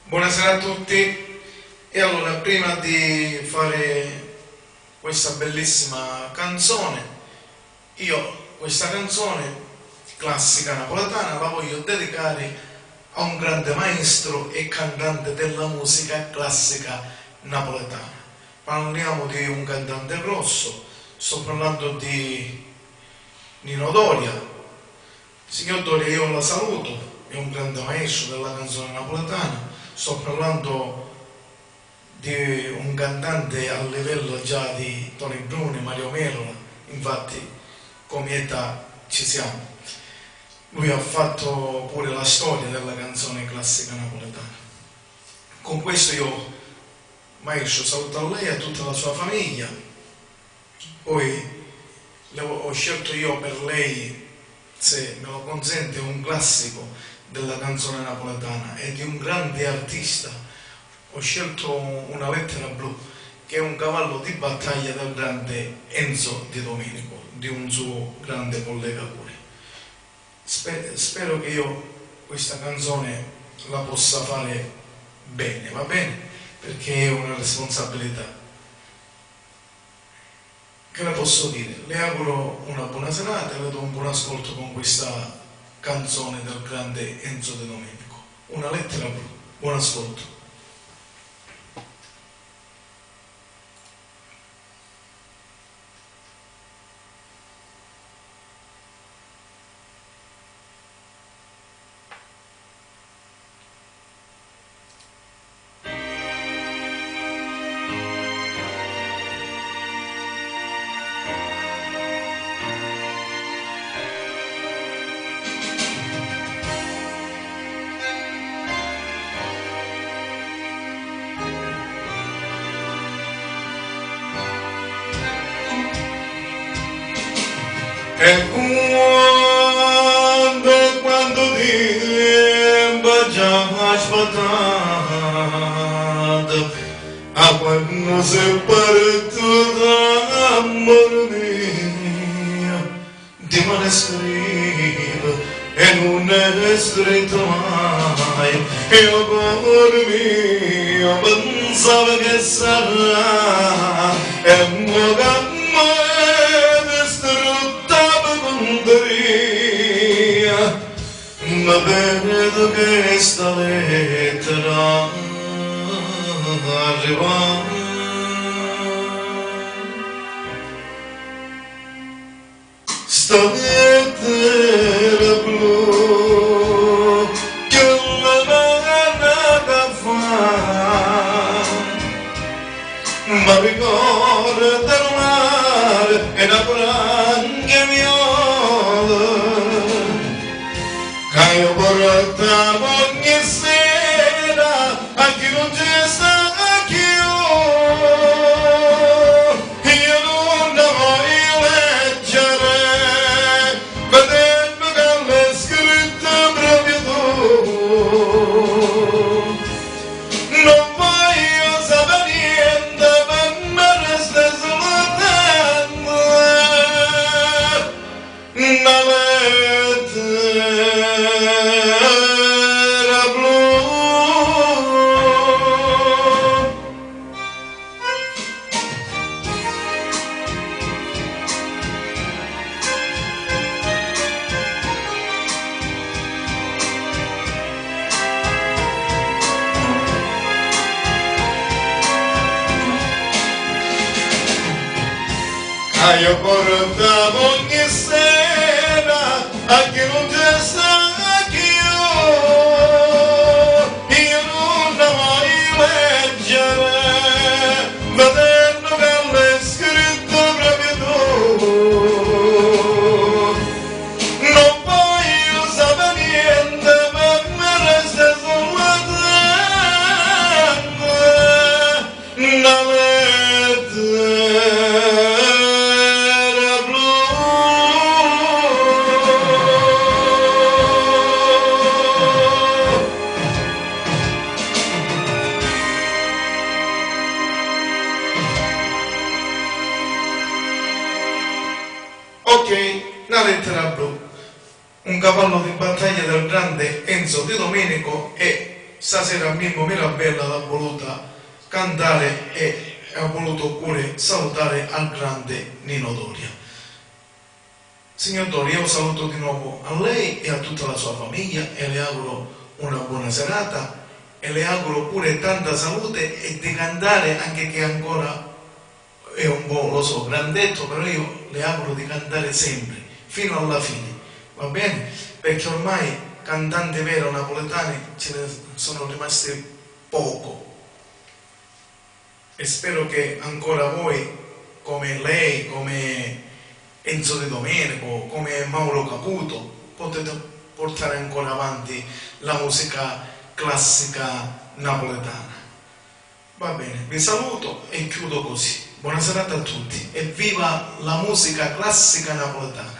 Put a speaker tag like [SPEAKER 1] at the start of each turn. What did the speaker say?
[SPEAKER 1] Buonasera a tutti. E allora, prima di fare questa bellissima canzone, io questa canzone classica napoletana la voglio dedicare a un grande maestro e cantante della musica classica napoletana. Parliamo di un cantante grosso, sto parlando di Nino Doria. Signor Doria, io la saluto, è un grande maestro della canzone napoletana. Sto parlando di un cantante a livello già di Tony Bruni, Mario Merola, infatti come età ci siamo. Lui ha fatto pure la storia della canzone classica napoletana. Con questo io, maestro, saluto a lei e a tutta la sua famiglia. Poi ho scelto io per lei, se me lo consente, un classico della canzone napoletana e di un grande artista. Ho scelto Una lettera blu, che è un cavallo di battaglia del grande Enzo Di Domenico, di un suo grande collega pure. Spero che io questa canzone la possa fare bene, va bene? Perché è una responsabilità. Che le posso dire? Le auguro una buona serata e le do un buon ascolto con questa canzone del grande Enzo De Domenico, Una lettera blu. Buon ascolto.
[SPEAKER 2] E quando tempo già aspettato, a quando si parto d'amore mio, di me scrivo e non è scritto mai. Io cuore mio pensavo che sarà e mo ma vedo che questa lettera arriva. Sta lettera blu che la vada fa, ma ricorda del mare e la branca viola che io portavo ogni sera a chi non c'è stato io non la voglio leggere, vedendo che l'hai scritto proprio tu. Non voglio sapere niente, per me resta soltanto una lettera blu. Io portavo ogni sera a chi non c'è stato io non la voglio leggere, vedendo che l'hai scritto proprio tu. Non voglio sapere niente, per me resta soltanto una lettera blu.
[SPEAKER 1] Ok, La lettera blu, un cavallo di battaglia del grande Enzo Di Domenico e stasera Mimmo Mirabella l'ha voluta cantare e ha voluto pure salutare al grande Nino Doria. Signor Doria, io saluto di nuovo a lei e a tutta la sua famiglia e le auguro una buona serata e le auguro pure tanta salute e di cantare, anche che ancora è un po', lo so, grandetto, però io le auguro di cantare sempre, fino alla fine, va bene? Perché ormai cantanti veri napoletani ce ne sono rimasti poco e spero che ancora voi, come lei, come Enzo De Domenico, come Mauro Caputo, potete portare ancora avanti la musica classica napoletana. Va bene, vi saluto e chiudo così. Buona serata a tutti e viva la musica classica napoletana.